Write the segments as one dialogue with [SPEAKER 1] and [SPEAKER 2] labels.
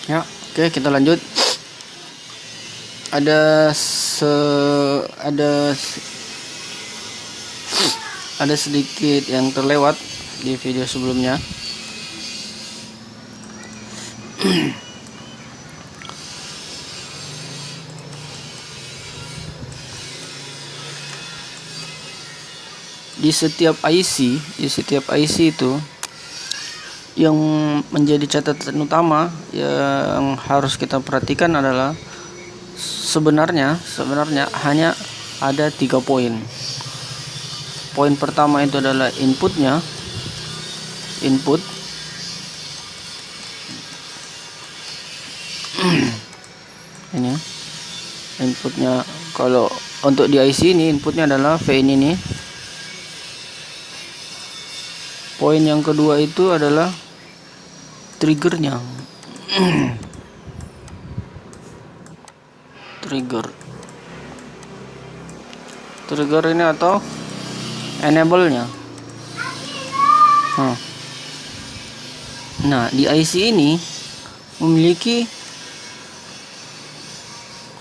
[SPEAKER 1] Ya, oke, kita lanjut. Ada sedikit yang terlewat di video sebelumnya. Di setiap IC itu yang menjadi catatan utama yang harus kita perhatikan adalah sebenarnya hanya ada 3 poin. Poin pertama itu adalah input ini inputnya. Kalau untuk di IC ini inputnya adalah VIN ini. Poin yang kedua itu adalah triggernya. Trigger ini atau enable-nya. Nah, di IC ini memiliki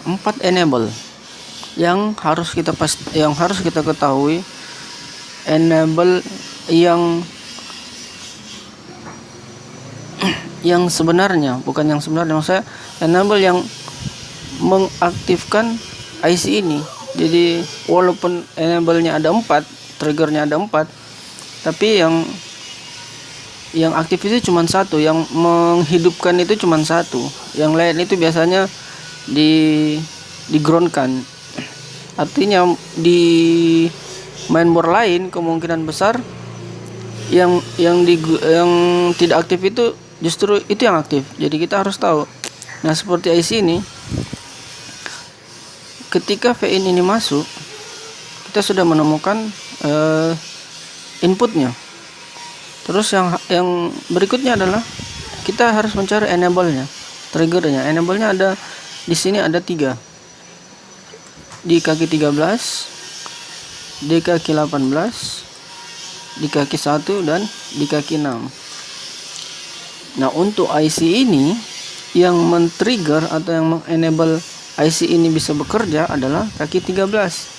[SPEAKER 1] 4 enable yang harus kita ketahui. Enable yang sebenarnya, bukan yang sebenarnya, maksudnya enable yang mengaktifkan IC ini. Jadi walaupun enable-nya ada 4, triggernya ada 4, tapi yang aktif itu cuma satu, yang menghidupkan itu cuma satu. Yang lain itu biasanya di ground-kan. Artinya di mainboard lain kemungkinan besar yang tidak aktif itu justru itu yang aktif. Jadi kita harus tahu. Nah, seperti IC ini, ketika VIN ini masuk, kita sudah menemukan inputnya. Terus yang berikutnya adalah kita harus mencari enable-nya, triggernya. Enable-nya ada di sini, ada 3. Di kaki 13, di kaki 18, di kaki 1, dan di kaki 6. Nah, untuk IC ini yang men-trigger atau yang mengenable IC ini bisa bekerja adalah kaki 13.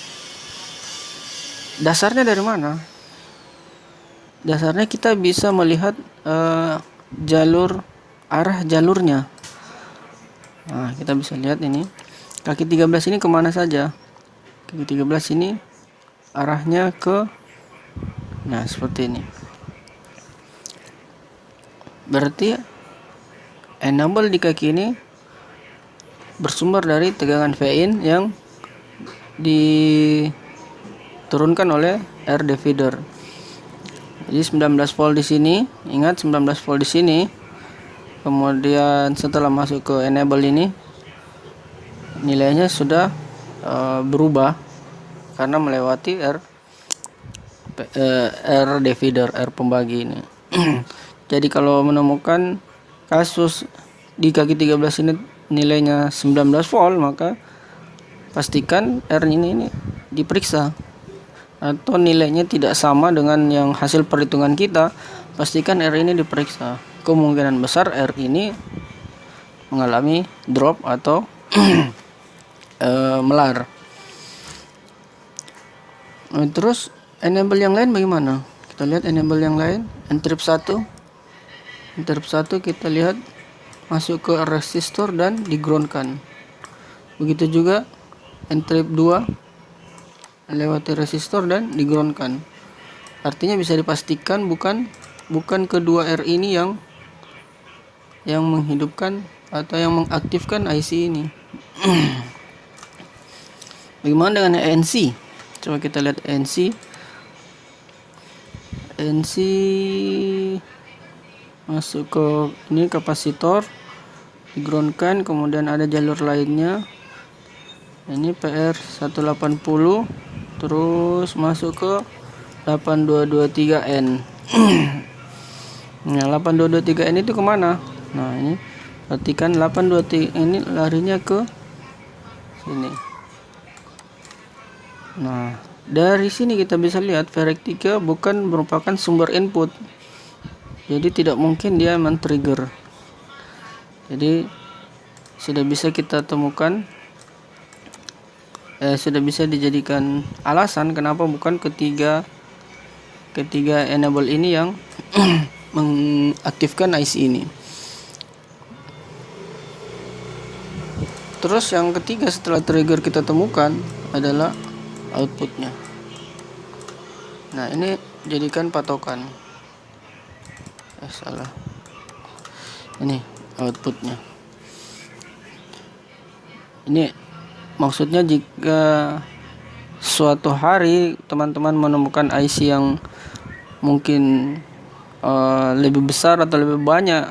[SPEAKER 1] Dasarnya dari mana? Dasarnya kita bisa melihat arah jalurnya. Nah, kita bisa lihat ini kaki 13 ini kemana saja. Kaki 13 ini arahnya ke, nah, seperti ini. Berarti enable di kaki ini bersumber dari tegangan VIN yang diturunkan oleh RD feeder. Jadi 19 volt di sini, ingat 19 volt di sini. Kemudian setelah masuk ke enable ini, nilainya sudah berubah karena melewati RD feeder, R pembagi ini. Jadi kalau menemukan kasus di kaki 13 ini nilainya 19 volt, maka pastikan R ini diperiksa. Atau nilainya tidak sama dengan yang hasil perhitungan kita, pastikan R ini diperiksa. Kemungkinan besar R ini mengalami drop atau melar. Terus enable yang lain bagaimana? Kita lihat enable yang lain. Interrupt 1 kita lihat masuk ke resistor dan di-ground-kan. Begitu juga interrupt 2 lewati resistor dan di-ground-kan. Artinya bisa dipastikan bukan kedua R ini yang menghidupkan atau yang mengaktifkan IC ini. Bagaimana dengan ANC? Coba kita lihat ANC. Masuk ke ini kapasitor, di-ground-kan, kemudian ada jalur lainnya. Ini PR 180, terus masuk ke 8223N. Nah, 8223N itu kemana? Nah, ini perhatikan 823 ini larinya ke sini. Nah, dari sini kita bisa lihat VREC 3 bukan merupakan sumber input. Jadi tidak mungkin dia men-trigger. Jadi sudah bisa kita temukan, sudah bisa dijadikan alasan kenapa bukan ketiga enable ini yang mengaktifkan IC ini. Terus yang ketiga setelah trigger kita temukan adalah outputnya. Nah, ini jadikan patokan. Salah. Ini outputnya. Ini maksudnya jika suatu hari teman-teman menemukan IC yang mungkin lebih besar atau lebih banyak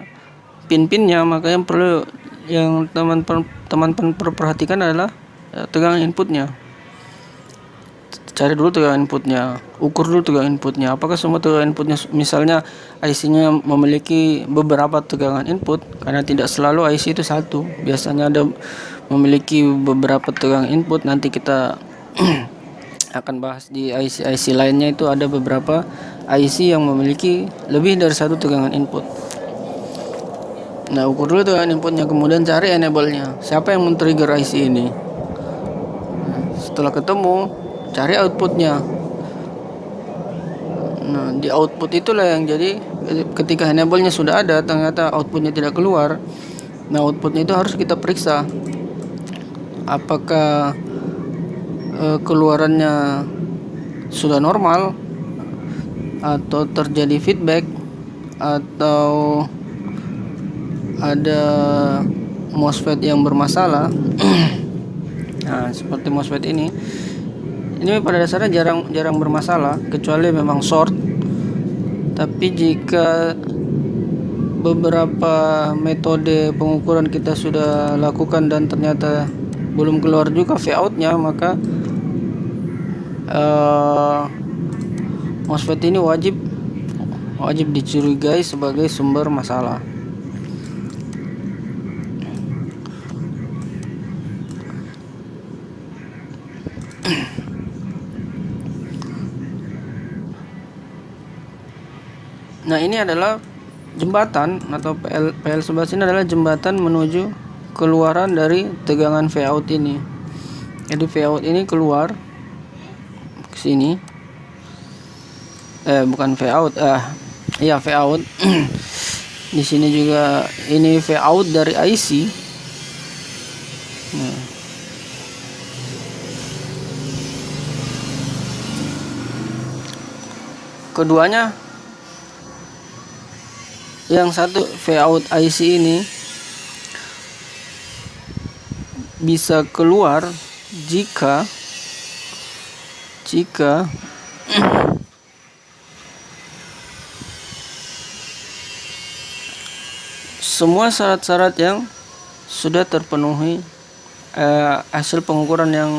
[SPEAKER 1] pin-pinnya, maka yang perlu yang teman-teman perhatikan adalah tegangan inputnya. Cari dulu tegangan inputnya, ukur dulu tegangan inputnya. Apakah semua tegangan inputnya, misalnya IC-nya memiliki beberapa tegangan input, karena tidak selalu IC itu satu, biasanya ada memiliki beberapa tegangan input. Nanti kita akan bahas di IC lainnya, itu ada beberapa IC yang memiliki lebih dari satu tegangan input. Nah, ukur dulu tegangan inputnya, kemudian cari enable-nya. Siapa yang men-trigger IC ini? Setelah ketemu, cari outputnya. Nah, di output itulah yang jadi ketika enable-nya sudah ada, ternyata outputnya tidak keluar. Nah, outputnya itu harus kita periksa. Apakah keluarannya sudah normal, atau terjadi feedback, atau ada MOSFET yang bermasalah. Nah, seperti MOSFET ini pada dasarnya jarang bermasalah, kecuali memang short. Tapi jika beberapa metode pengukuran kita sudah lakukan dan ternyata belum keluar juga Vout-nya, maka MOSFET ini wajib dicurigai sebagai sumber masalah. Nah, ini adalah jembatan atau PL sebelah sini adalah jembatan menuju keluaran dari tegangan Vout ini. Jadi Vout ini keluar ke sini. Bukan Vout, iya Vout. Di sini juga ini Vout dari IC. Nah. Keduanya, yang satu Vout IC ini bisa keluar jika semua syarat-syarat yang sudah terpenuhi, hasil pengukuran yang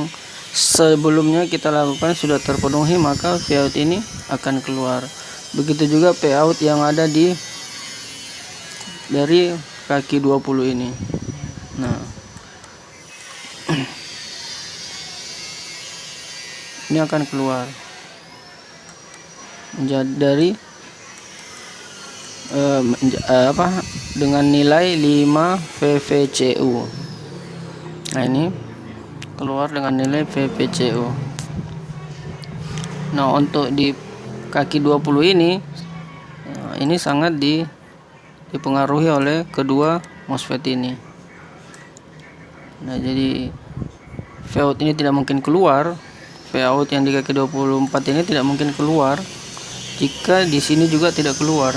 [SPEAKER 1] sebelumnya kita lakukan sudah terpenuhi, maka Vout ini akan keluar. Begitu juga Vout yang ada dari kaki 20 ini. Nah, ini akan keluar dari dengan nilai 5 VVCU. Nah, ini keluar dengan nilai VVCU. Nah, untuk di kaki 20 ini sangat dipengaruhi oleh kedua MOSFET ini. Nah, jadi Vout ini tidak mungkin keluar. Vout yang di kaki 24 ini tidak mungkin keluar jika di sini juga tidak keluar.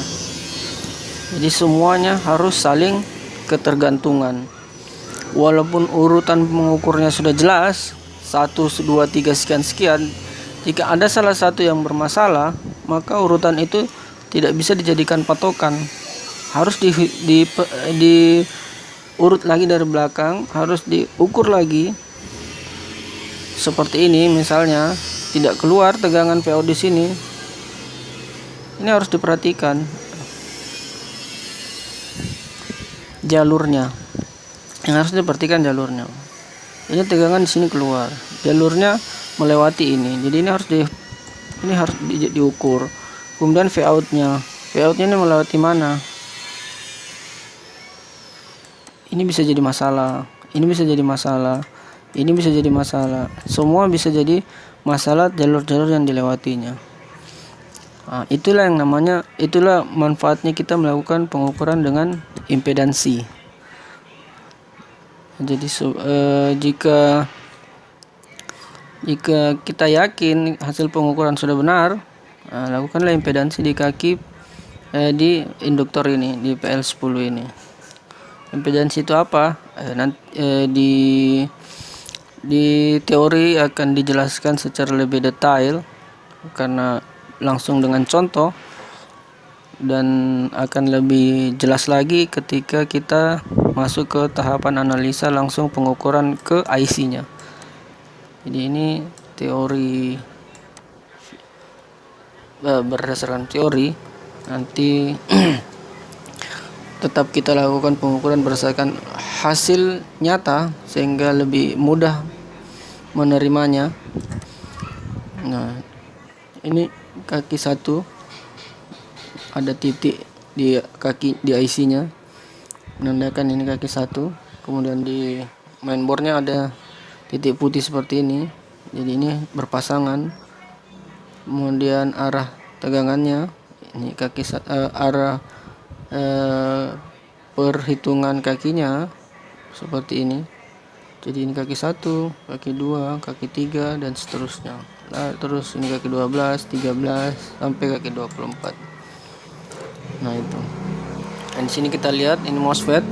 [SPEAKER 1] Jadi semuanya harus saling ketergantungan. Walaupun urutan pengukurnya sudah jelas 1, 2, 3 sekian, jika ada salah satu yang bermasalah, maka urutan itu tidak bisa dijadikan patokan. Harus diurut lagi dari belakang, harus diukur lagi. Seperti ini misalnya, tidak keluar tegangan Vout di sini. Ini harus diperhatikan jalurnya. Yang harus diperhatikan jalurnya. Ini tegangan di sini keluar, jalurnya melewati ini. Jadi ini harus diukur. Kemudian Vout-nya ini melewati mana? ini bisa jadi masalah, ini bisa jadi masalah, ini bisa jadi masalah. Semua bisa jadi masalah jalur-jalur yang dilewatinya. Nah, itulah manfaatnya kita melakukan pengukuran dengan impedansi. Jadi jika kita yakin hasil pengukuran sudah benar, lakukanlah impedansi di kaki di induktor ini, di PL10 ini. Impedansi itu apa? Di teori akan dijelaskan secara lebih detail karena langsung dengan contoh, dan akan lebih jelas lagi ketika kita masuk ke tahapan analisa langsung pengukuran ke IC-nya. Jadi ini teori, berdasarkan teori nanti tetap kita lakukan pengukuran berdasarkan hasil nyata sehingga lebih mudah menerimanya. Nah, ini kaki 1 ada titik di kaki di IC-nya menandakan ini kaki 1. Kemudian di mainboardnya ada titik putih seperti ini, jadi ini berpasangan. Kemudian arah tegangannya ini arah perhitungan kakinya seperti ini. Jadi ini kaki 1, kaki 2, kaki 3 dan seterusnya. Nah, terus ini kaki 12, 13 sampai kaki 24. Nah, itu. Dan di sini kita lihat ini MOSFET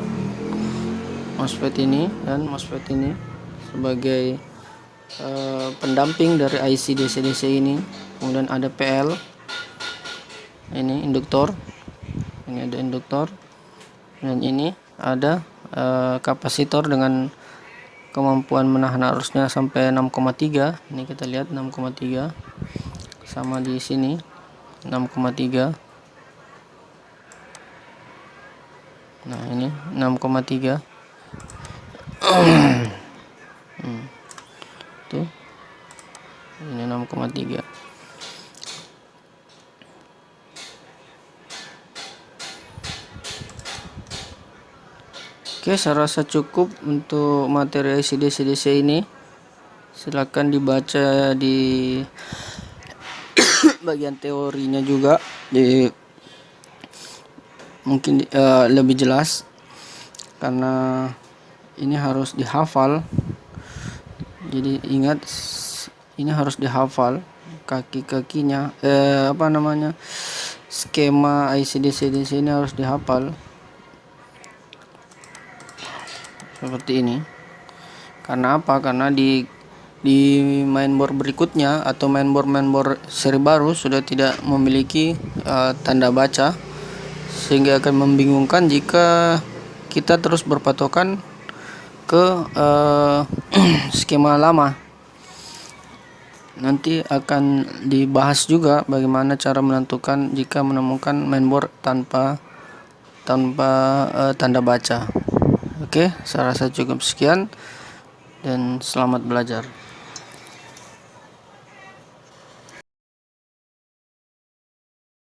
[SPEAKER 1] ini dan MOSFET ini sebagai pendamping dari IC DC-DC ini. Kemudian ada PL, ini induktor, ini ada induktor, dan ini ada kapasitor dengan kemampuan menahan arusnya sampai 6,3. Ini kita lihat 6,3, sama di sini 6,3. Nah, ini 6,3. Tuh, ini 6,3. Oke, saya rasa cukup untuk materi IC/DC ini. Silakan dibaca di bagian teorinya juga, mungkin lebih jelas karena ini harus dihafal. Jadi ingat, ini harus dihafal kaki-kakinya, skema IC/DC ini harus dihafal seperti ini. Karena apa? Karena di mainboard berikutnya atau mainboard seri baru sudah tidak memiliki tanda baca, sehingga akan membingungkan jika kita terus berpatokan ke skema lama. Nanti akan dibahas juga bagaimana cara menentukan jika menemukan mainboard tanpa tanda baca. Oke, saya rasa cukup sekian dan selamat belajar.